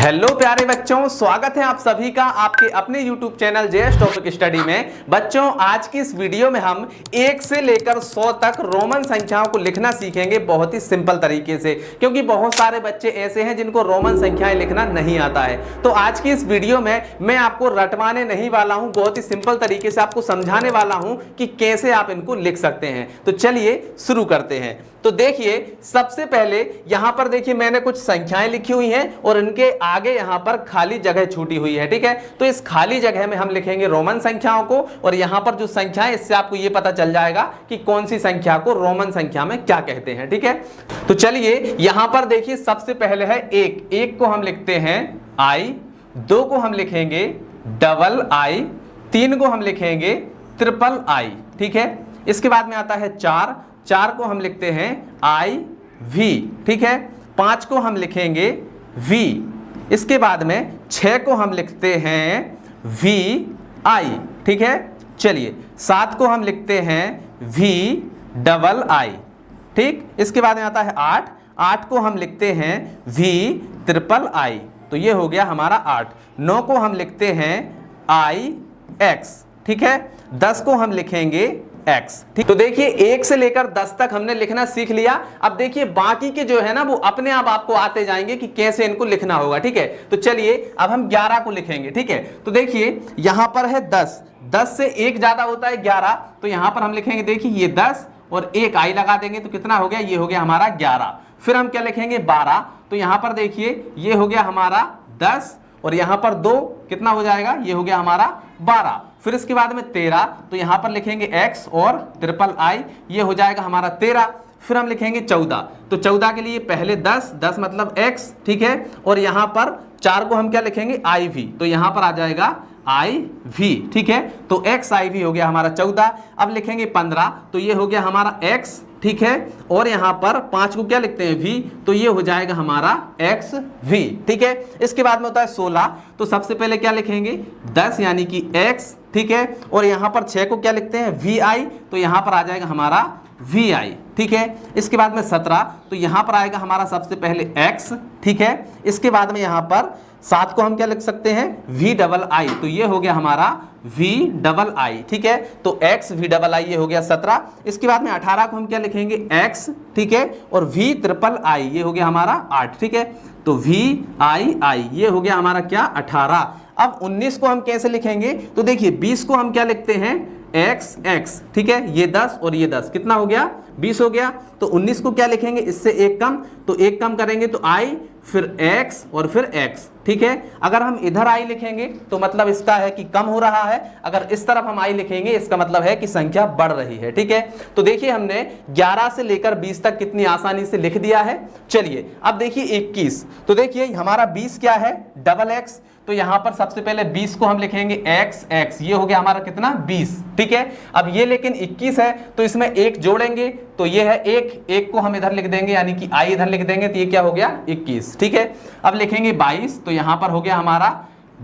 Hello प्यारे बच्चों, स्वागत है आप सभी का आपके अपने YouTube channel JS topic study में। बच्चों, आज की इस वीडियो में हम 1 से लेकर 100 तक रोमन संख्याओं को लिखना सीखेंगे बहुत ही सिंपल तरीके से, क्योंकि बहुत सारे बच्चे ऐसे हैं जिनको रोमन संख्याएं लिखना नहीं आता है। तो आज की इस वीडियो में मैं आपको रटवाने नहीं वाला हूं, बहुत ही सिंपल तरीके से आपको समझाने वाला हूं कि कैसे आप इनको लिख सकते हैं। तो चलिए शुरू करते हैं। तो देखिए, सबसे पहले यहां पर देखिए मैंने कुछ संख्याएं लिखी हुई हैं और इनके आगे यहां पर खाली जगह छूटी हुई है। ठीक है, तो इस खाली जगह में हम लिखेंगे रोमन संख्याओं को, और यहां पर जो संख्याएं, इससे आपको यह पता चल जाएगा कि कौन सी संख्या को रोमन संख्या में क्या कहते हैं। ठीक है, तो चलिए यहां पर देखिए, सबसे पहले है एक को हम लिखते हैं आई, 2 को हम लिखेंगे डबल आई, 3 को हम लिखेंगे ट्रिपल आई। ठीक है, इसके बाद में आता है 4 को हम लिखते हैं आई वी। ठीक है, 5 को हम लिखेंगे वी। इसके बाद में 6 को हम लिखते हैं वी आई। ठीक है, चलिए 7 को हम लिखते हैं वी डबल आई। ठीक, इसके बाद में आता है 8 को हम लिखते हैं वी ट्रिपल आई। तो ये हो गया हमारा 8। 9 को हम लिखते हैं आई एक्स। ठीक है, 10 को हम लिखेंगे एक्स। ठीक, तो देखिए 1 से लेकर 10 तक हमने लिखना सीख लिया। अब देखिए बाकी के जो है ना, वो अपने आप आपको आते जाएंगे कि कैसे इनको लिखना होगा। ठीक है, तो चलिए अब हम 11 को लिखेंगे। ठीक है, तो देखिए यहां पर है 10 से 1 ज्यादा होता है 11, तो यहां पर हम लिखेंगे, देखिए ये 10 और 1 आई लगा देंगे तो कितना हो गया, ये हो गया हमारा 11। फिर हम क्या लिखेंगे 12, तो यहां पर देखिए ये हो गया हमारा 10 और यहां पर 2 कितना हो जाएगा, ये हो गया हमारा 12। फिर इसके बाद में 13, तो यहां पर लिखेंगे x और ट्रिपल आई, ये हो जाएगा हमारा 13। फिर हम लिखेंगे 14, तो 14 के लिए पहले 10 मतलब x। ठीक है, और यहां पर 4 को हम क्या लिखेंगे आई वी, तो यहां पर आ जाएगा आई वी। ठीक है, तो x आई वी हो गया हमारा 14। अब लिखेंगे 15, तो ये हो गया हमारा x। ठीक है, और यहां पर 5 को क्या लिखते हैं v, तो ये हो जाएगा हमारा एक्स वी। ठीक है, इसके बाद में होता है 16, तो सबसे पहले क्या लिखेंगे 10 यानी कि x। ठीक है, और यहां पर 6 को क्या लिखते हैं वी आई, तो यहां पर आ जाएगा हमारा वी आई। ठीक है, इसके बाद में 17, तो यहां पर आएगा हमारा सबसे पहले x। ठीक है, इसके बाद में यहां पर 7 को हम क्या लिख सकते हैं वी डबल आई, तो ये हो गया हमारा वी डबल आई। ठीक है, तो x वी डबल आई, ये हो गया 17। इसके बाद में 18 को हम क्या लिखेंगे x। ठीक है, और वी ट्रिपल आई, ये हो गया हमारा 8। ठीक है, तो वी आई, ये हो गया हमारा क्या 18। अब 19 को हम कैसे लिखेंगे, तो देखिए 20 को हम क्या लिखते हैं x। ठीक है, ये 10 और ये 10 कितना हो गया 20 हो गया। तो 19 को क्या लिखेंगे, इससे 1 कम, तो 1 कम करेंगे तो i, फिर x और फिर x। ठीक है, अगर हम इधर i लिखेंगे तो मतलब इसका है कि कम हो रहा है, अगर इस तरफ हम i लिखेंगे इसका मतलब है कि संख्या बढ़ रही है। ठीक है, तो देखिए हमने 11 से लेकर 20 तक कितनी आसानी से लिख दिया है। चलिए अब देखिए 21, तो देखिए हमारा 20 क्या है डबल x, तो यहां पर सबसे पहले 20 को हम लिखेंगे x, ये हो गया हमारा कितना 20। ठीक है, अब ये लेकिन 21 है, तो इसमें 1 जोड़ेंगे तो ये है 1 को हम इधर लिख देंगे यानी कि i इधर लिख देंगे, तो ये क्या हो गया 21। ठीक है, अब लिखेंगे 22, तो यहां पर हो गया हमारा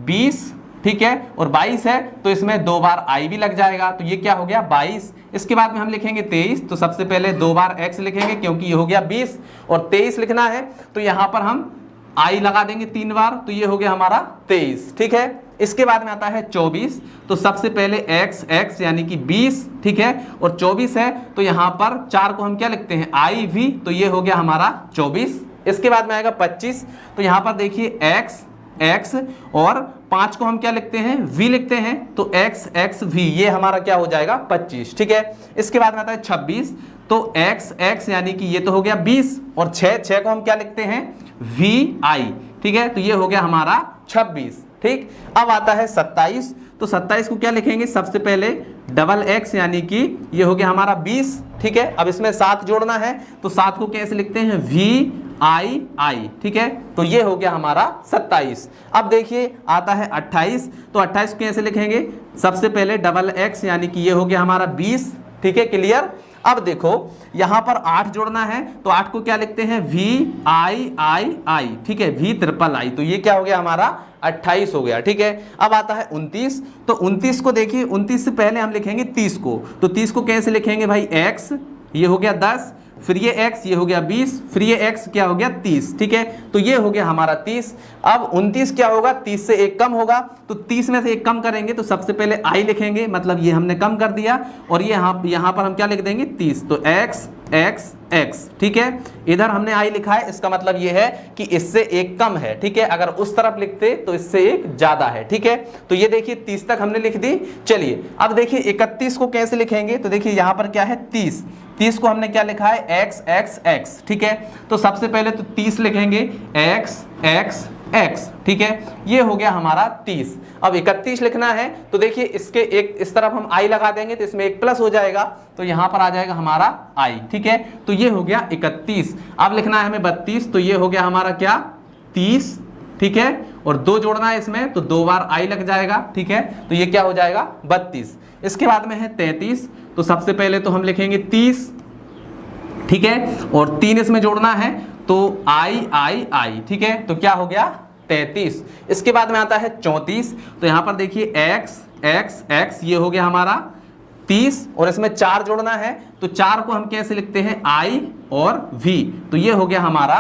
20। ठीक है, और 22 है तो इसमें 2 बार i भी लग जाएगा, तो ये क्या हो गया 22। इसके बाद में हम लिखेंगे 23, तो सबसे पहले 2 बार x लिखेंगे क्योंकि ये हो गया 20, और 23 लिखना है तो यहां पर हम आई लगा देंगे 3 बार, तो ये हो गया हमारा 23। ठीक है, इसके बाद में आता है 24, तो सबसे पहले x यानी कि 20। ठीक है, और 24 है तो यहां पर 4 को हम क्या लिखते हैं आई वी, तो ये हो गया हमारा 24। इसके बाद में आएगा 25, तो यहां पर देखिए x और 5 को हम क्या लिखते हैं v लिखते हैं, तो x v, ये हमारा क्या हो जाएगा 25। ठीक है, इसके बाद में आता है 26, तो x यानी कि ये तो हो गया 20, और 6 को हम क्या लिखते हैं वी आई। ठीक है, तो ये हो गया हमारा 26। ठीक, अब आता है 27, तो 27 को क्या लिखेंगे, सबसे पहले डबल x यानी कि ये हो गया हमारा 20। ठीक है, अब इसमें 7 जोड़ना है, तो 7 को कैसे लिखते हैं वी आई। ठीक है, तो ये हो गया हमारा 27। अब देखिए आता है 28, तो 28 कैसे लिखेंगे, सबसे पहले डबल x यानी कि ये हो गया हमारा 20। ठीक है, क्लियर। अब देखो यहां पर 8 जोड़ना है, तो 8 को क्या लिखते हैं वी आई। ठीक है, वी ट्रिपल आई, तो ये क्या हो गया हमारा 28 हो गया। ठीक है, अब आता है 29, तो 29 को देखिए 29 से पहले हम लिखेंगे 30 को, तो 30 को कैसे लिखेंगे भाई x, ये हो गया 10, फिर ये x, ये हो गया 20, फिर ये x क्या हो गया 30, ठीक है। तो ये हो गया हमारा 30। अब 29 क्या होगा, 30 से 1 कम होगा, तो 30 में से 1 कम करेंगे तो सबसे पहले i लिखेंगे, मतलब ये हमने कम कर दिया, और ये यहाँ पर हम क्या लिख देंगे 30, तो x x x, ठीक है। इधर हमने i लिखा है, इसका मतलब ये है कि इससे 1 कम है, ठीक है। अगर उस तरफ लिखते तो इससे 1 ज्यादा है, ठीक है। तो ये देखिए 30 तक हमने लिख दी। चलिए अब देखिए 31 को कैसे लिखेंगे, तो देखिए यहाँ पर क्या है 30 को हमने क्या लिखा है x x x, ठीक है। तो सबसे पहले तो 30 लिखेंगे x x x, ठीक है। ये हो गया हमारा 30। अब 31 लिखना है तो देखिए इसके एक इस तरफ हम i लगा देंगे तो इसमें 1 प्लस हो जाएगा, तो यहाँ पर आ जाएगा हमारा i, ठीक है। तो ये हो गया 31। अब लिखना है हमें 32, तो ये हो गया हमारा क्या 30, ठीक है। और 2 जोड़ना है इसमें, तो 2 बार i लग जाएगा, ठीक है। तो ये क्या हो जाएगा 32। इसके बाद में है 33, तो सबसे पहले तो हम लिखेंगे 30, ठीक है। और 3 इसमें जोड़ना है तो i, ठीक है। तो क्या हो गया 33। इसके बाद में आता है 34, तो यहाँ पर देखिए x x x, ये हो गया हमारा 30, और इसमें 4 जोड़ना है, तो 4 को हम कैसे लिखते हैं i और v, तो ये हो गया हमारा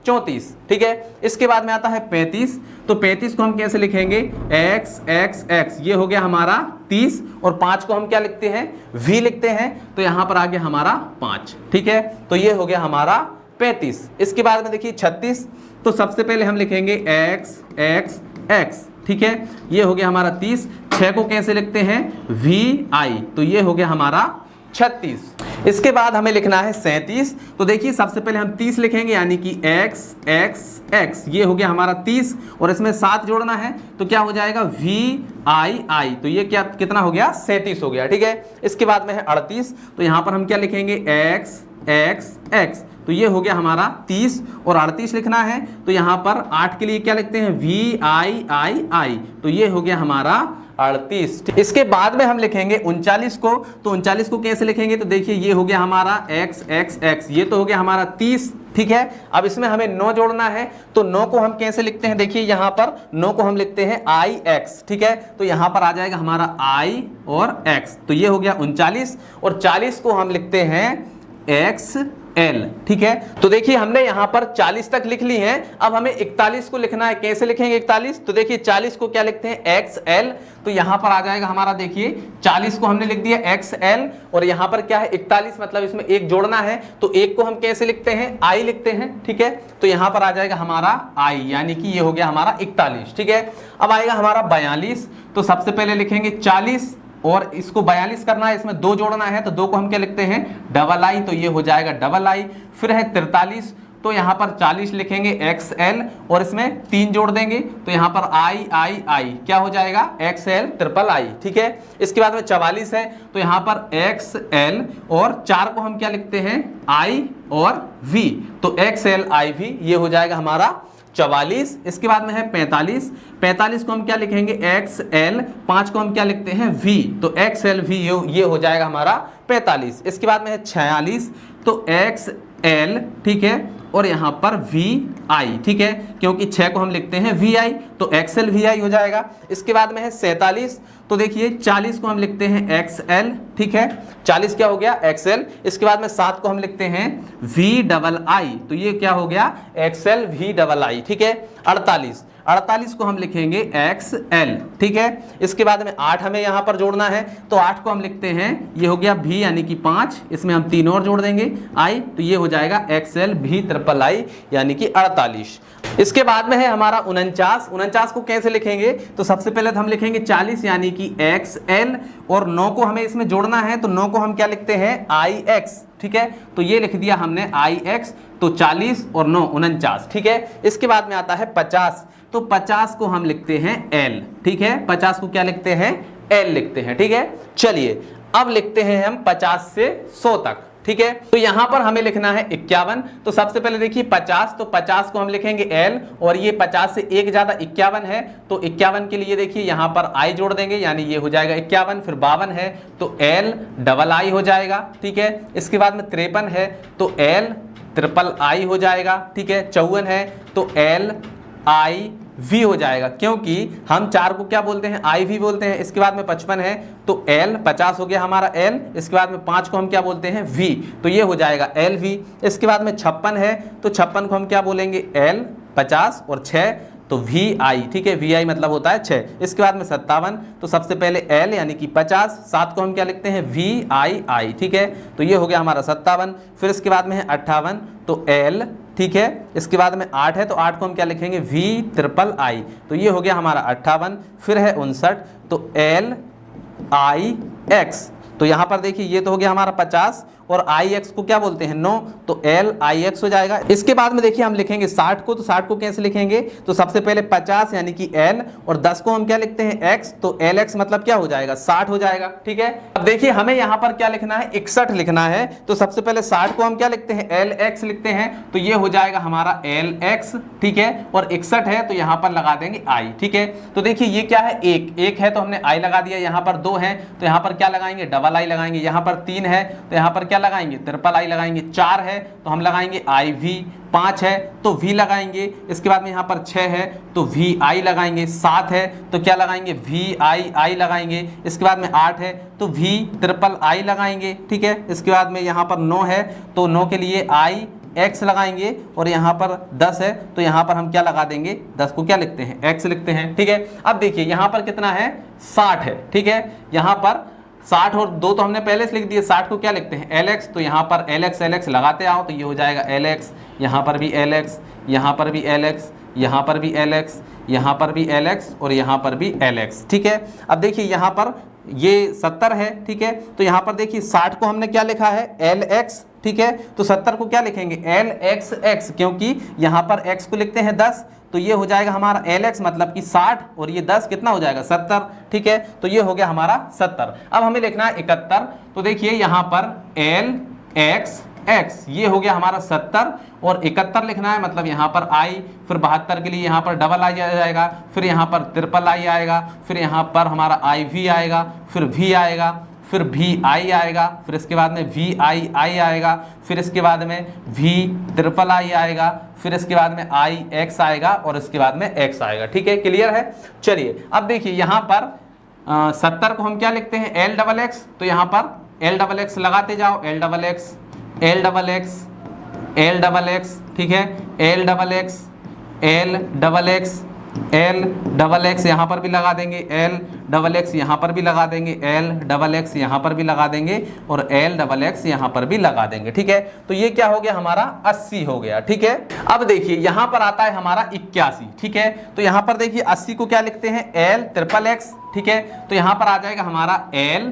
34, ठीक है। इसके बाद में आता है 35, तो 35 को हम कैसे लिखेंगे x x x, ये हो गया हमारा 30, और 5 को हम क्या लिखते हैं v लिखते हैं, तो यहाँ पर आ गया हमारा 5, ठीक है। तो ये हो गया हमारा 35। इसके बाद में देखिए 36, तो सबसे पहले हम लिखेंगे x x x, ठीक है। ये हो गया हमारा 30। 6 को कैसे लिखते हैं vi, तो ये हो गया हमारा 36। इसके बाद हमें लिखना है 37, तो देखिए सबसे पहले हम 30 लिखेंगे, यानी कि x x x, ये हो गया हमारा 30, और इसमें 7 जोड़ना है, तो क्या हो जाएगा vi, तो ये क्या कितना हो गया 37 हो गया, ठीक है। इसके बाद में है 38, तो यहाँ पर हम क्या लिखेंगे x x x, तो ये हो गया हमारा 30, और 38 लिखना है, तो यहाँ पर 8 के लिए क्या लिखते हैं vi, तो ये हो गया हमारा 38। इसके बाद में हम लिखेंगे 39 को, तो 39 को कैसे लिखेंगे, तो देखिए ये हो गया हमारा x x x, ये तो हो गया हमारा 30, ठीक है। अब इसमें हमें 9 जोड़ना है, तो 9 को हम कैसे लिखते हैं, देखिए यहाँ पर 9 को हम लिखते हैं ix, ठीक है। तो यहाँ पर आ जाएगा हमारा i और x, तो ये हो गया 39, और 40 को हम लिखते हैं XL, ठीक है। तो देखिए हमने यहाँ पर 40 तक लिख ली है। अब हमें 41 को लिखना है, कैसे लिखेंगे 41, तो देखिए 40 को क्या लिखते हैं XL, तो यहाँ पर आ जाएगा हमारा, देखिए 40 को हमने लिख दिया XL, और यहाँ पर क्या है 41, मतलब इसमें 1 जोड़ना है, तो 1 को हम कैसे लिखते हैं I लिखते हैं, ठीक है। तो यहाँ पर आ जाएगा हमारा I, यानी कि ये हो गया हमारा 41, ठीक है। अब आएगा हमारा 42, तो सबसे पहले लिखेंगे 40, और इसको 42 करना है, इसमें 2 जोड़ना है, तो 2 को हम क्या लिखते हैं I, तो ये हो जाएगा I। फिर है 43, तो यहाँ पर 40 लिखेंगे XL, और इसमें 3 जोड़ देंगे, तो यहाँ पर I क्या हो जाएगा XL, ठीक है। इसके बाद में 44 है, तो यहाँ पर XL, और 4 को हम क्या लिखते हैं I और V, तो XLIV, ये हो जाएगा हमारा 44। इसके बाद में है 45 को हम क्या लिखेंगे XL, 5 को हम क्या लिखते हैं V, तो XLV, ये हो जाएगा हमारा 45। इसके बाद में है 46, तो XL, ठीक है, और यहाँ पर VI, ठीक है, क्योंकि 6 को हम लिखते हैं VI, तो XLVI हो जाएगा। इसके बाद में है 47, तो देखिए 40 को हम लिखते हैं XL, ठीक है, 40 क्या हो गया XL। इसके बाद में 7 को हम लिखते हैं VII, तो ये क्या हो गया XLVII, ठीक है। 48 को हम लिखेंगे XL, ठीक है। इसके बाद में 8 हमें यहाँ पर जोड़ना है, तो 8 को हम लिखते हैं, ये हो गया V यानी कि 5, इसमें हम 3 और जोड़ देंगे I, तो ये हो जाएगा XLVIII, यानी कि 48। इसके बाद में है हमारा 49 को कैसे लिखेंगे, तो सबसे पहले तो हम लिखेंगे 40 यानी कि XL, और 9 को हमें इसमें जोड़ना है, तो 9 को हम क्या लिखते हैं IX, ठीक है। तो ये लिख दिया हमने IX, तो 40 और 9 49, ठीक है। इसके बाद में आता है 50, तो 50 को हम लिखते हैं L, ठीक है, 50 को क्या लिखते हैं L लिखते हैं, ठीक है। चलिए अब लिखते हैं हम 50 से 100 तक, ठीक है। तो यहां पर हमें लिखना है 51, तो सबसे पहले देखिए 50, तो 50 को हम लिखेंगे L, और ये 50 से 1 ज्यादा 51 है, तो 51 के लिए देखिए यहां पर I जोड़ देंगे, यानी ये हो जाएगा 51, फिर 52 है तो LII हो जाएगा, ठीक है। इसके बाद में 53 है तो LIII हो जाएगा, ठीक है। 54 है तो LIII v हो जाएगा, क्योंकि हम 4 को क्या बोलते हैं, i भी बोलते हैं। इसके बाद में 55 है तो l 50 हो गया हमारा l। इसके बाद में 5 को हम क्या बोलते हैं, v, तो ये हो जाएगा lv। इसके बाद में 56 है तो 56 को हम क्या बोलेंगे, l 50 और 6 तो vi, ठीक है, vi मतलब होता है 6। इसके बाद में 57 तो सबसे पहले l यानी कि 50, 7 को हम क्या लिखते हैं, vii, ठीक है, तो ये हो गया हमारा 57। फिर इसके बाद में है 58 तो l, ठीक है। इसके बाद में 8 है तो 8 को हम क्या लिखेंगे, v तो ये हो गया हमारा 58। फिर है 59 तो lix, तो यहाँ पर देखिए ये तो हो गया हमारा 50 और ix को क्या बोलते हैं, 9, तो lix हो जाएगा। इसके बाद में देखिए हम लिखेंगे 60 को, तो 60 को कैसे लिखेंगे, तो सबसे पहले 50 यानी कि l और 10 को हम क्या लिखते हैं, x, तो lx मतलब क्या हो जाएगा, 60 हो जाएगा, ठीक है। अब देखिए हमें यहाँ पर क्या लिखना है, 61 लिखना है, तो सबसे पहले 60 को हम क्या लिखते हैं, lx लिखते हैं, तो ये हो जाएगा हमारा lx, ठीक है। और 61 है तो यहाँ पर लगा देंगे i, ठीक है। तो देखिए ये क्या है, एक है तो हमने i लगा दिया, यहाँ पर 2 है तो यहाँ पर क्या लगाएंगे, डबल i लगाएंगे, यहाँ पर 3 है तो यहाँ पर क्या लगाएंगे, ट्रिपल i लगाएंगे, 4 है तो हम लगाएंगे iv, 5 है तो v लगाएंगे। इसके बाद में यहाँ पर 6 है तो vi लगाएंगे, 7 है तो क्या लगाएंगे, vi लगाएंगे। इसके बाद में 8 है तो v ट्रिपल i लगाएंगे, ठीक है। इसके बाद में यहाँ पर 9 है तो 9 के लिए x लगाएंगे और यहाँ पर 10 है तो यहाँ पर हम क्या लगा देंगे, 10 को क्या लिखते हैं, x लिखते हैं, ठीक है। अब देखिए यहाँ पर कितना है, 60 है, ठीक है। यहाँ पर 60 और 2 तो हमने पहले से लिख दिए, 60 को क्या लिखते हैं, lx, तो यहाँ पर lx लगाते आओ तो ये हो जाएगा lx, यहाँ पर भी lx, यहाँ पर भी lx, यहाँ पर भी lx, यहाँ पर भी lx और यहाँ पर भी lx, ठीक है। अब देखिए यहाँ पर ये 70 है, ठीक है, तो यहाँ पर देखिए 60 को हमने क्या लिखा है, lx, ठीक है, तो 70 को क्या लिखेंगे, lxx, क्योंकि यहाँ पर x को लिखते हैं 10, तो ये हो जाएगा हमारा lx मतलब कि 60 और ये 10 कितना हो जाएगा, 70, ठीक है। तो ये हो गया हमारा 70। अब हमें लिखना है 71, तो देखिए यहाँ पर lxx, ये हो गया हमारा 70 और 71 लिखना है, मतलब यहाँ पर i, फिर 72 के लिए यहाँ पर डबल i आ जाएगा, फिर यहाँ पर ट्रिपल i आएगा, फिर यहाँ पर हमारा iv आएगा, फिर v आएगा, फिर vi आएगा, फिर इसके बाद में vi आएगा, फिर इसके बाद में v ट्रिपल i आएगा, फिर इसके बाद में ix आएगा और इसके बाद में x आएगा, ठीक है, क्लियर है। चलिए अब देखिए यहाँ पर 70 को हम क्या लिखते हैं, lxx, तो यहाँ पर lxx लगाते जाओ, lxx, ठीक है, lxx यहाँ पर भी लगा देंगे, lxx यहाँ पर भी लगा देंगे, lxx यहाँ पर भी लगा देंगे और lxx यहाँ पर भी लगा देंगे, ठीक है। तो ये क्या हो गया हमारा 80 हो गया, ठीक है। अब देखिए यहाँ पर आता है हमारा 81, ठीक है, तो यहाँ पर देखिए 80 को क्या लिखते हैं, l x, ठीक है, तो यहाँ पर आ जाएगा हमारा l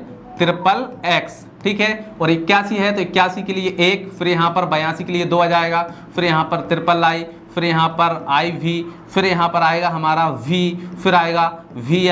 x, ठीक है। और 81 है तो 81 के लिए 1, फिर यहाँ पर 82 के लिए 2 आ जाएगा, फिर यहाँ पर ट्रिपल i, फिर यहाँ पर iv, फिर यहाँ पर आएगा हमारा v, फिर आएगा vi,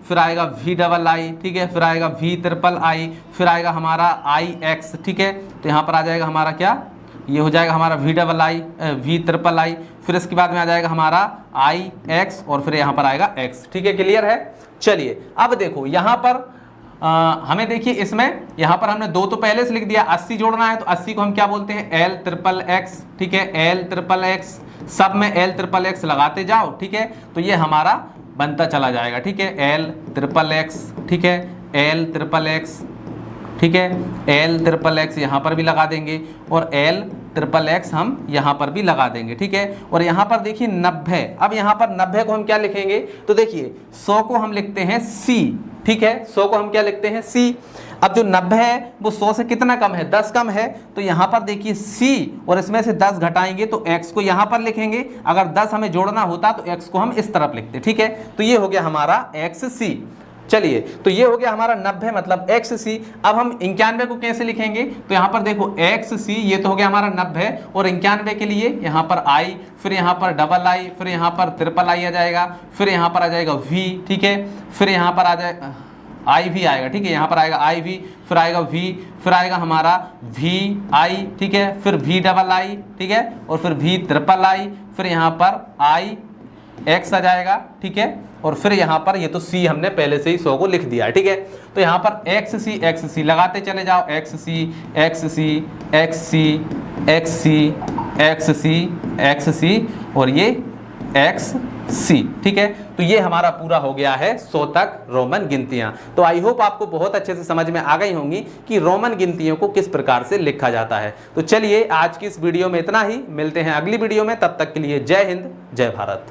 फिर आएगा v डबल i, ठीक है, फिर आएगा v ट्रिपल i, फिर आएगा हमारा ix, ठीक है। तो यहाँ पर आ जाएगा हमारा क्या, ये हो जाएगा हमारा v double i, v triple i, फिर इसके बाद में आ जाएगा हमारा ix और फिर यहाँ पर आएगा x, ठीक है, क्लियर है। चलिए अब देखो यहाँ पर हमें देखिए इसमें यहाँ पर हमने 2 तो पहले से लिख दिया, 80 जोड़ना है तो 80 को हम क्या बोलते हैं, lxx, ठीक है, lxx, सब में lxx लगाते जाओ, ठीक है, तो ये हमारा बनता चला जाएगा, ठीक है, lxx, ठीक है, lxx, ठीक है, lxx यहाँ पर भी लगा देंगे और lxx हम यहाँ पर भी लगा देंगे, ठीक है। और यहाँ पर देखिए 90, अब यहाँ पर 90 को हम क्या लिखेंगे, तो देखिए 100 को हम लिखते हैं c, ठीक है, 100 को हम क्या लिखते हैं c। अब जो 90 है वो 100 से कितना कम है, 10 कम है, तो यहाँ पर देखिए c और इसमें से 10 घटाएंगे तो x को यहाँ पर लिखेंगे, अगर 10 हमें जोड़ना होता तो x को हम इस तरफ लिखते, ठीक है। तो ये हो गया हमारा xc। चलिए तो ये हो गया हमारा 90 मतलब xc। अब हम 91 को कैसे लिखेंगे, तो यहाँ पर देखो xc, ये तो हो गया हमारा 90 और 91 के लिए यहाँ पर i, फिर यहाँ पर डबल i, फिर यहाँ पर ट्रिपल i आ जाएगा, फिर यहाँ पर आ जाएगा v, ठीक है, फिर यहाँ पर आ जाएगा i भी आएगा, ठीक है, यहाँ पर आएगा i भी, फिर आएगा v, फिर आएगा हमारा vi, ठीक है, फिर v डबल i, ठीक है, और फिर v ट्रिपल i, फिर यहाँ पर ix आ जाएगा, ठीक है, और फिर यहाँ पर ये तो c हमने पहले से ही 100 को लिख दिया है, ठीक है। तो यहाँ पर xc लगाते चले जाओ, xc और ये सी। ठीक है, तो ये हमारा पूरा हो गया है 100 तक रोमन गिनतियां। तो आई होप आपको बहुत अच्छे से समझ में आ गई होंगी कि रोमन गिनतियों को किस प्रकार से लिखा जाता है। तो चलिए आज की इस वीडियो में इतना ही, मिलते हैं अगली वीडियो में, तब तक के लिए जय हिंद, जय भारत।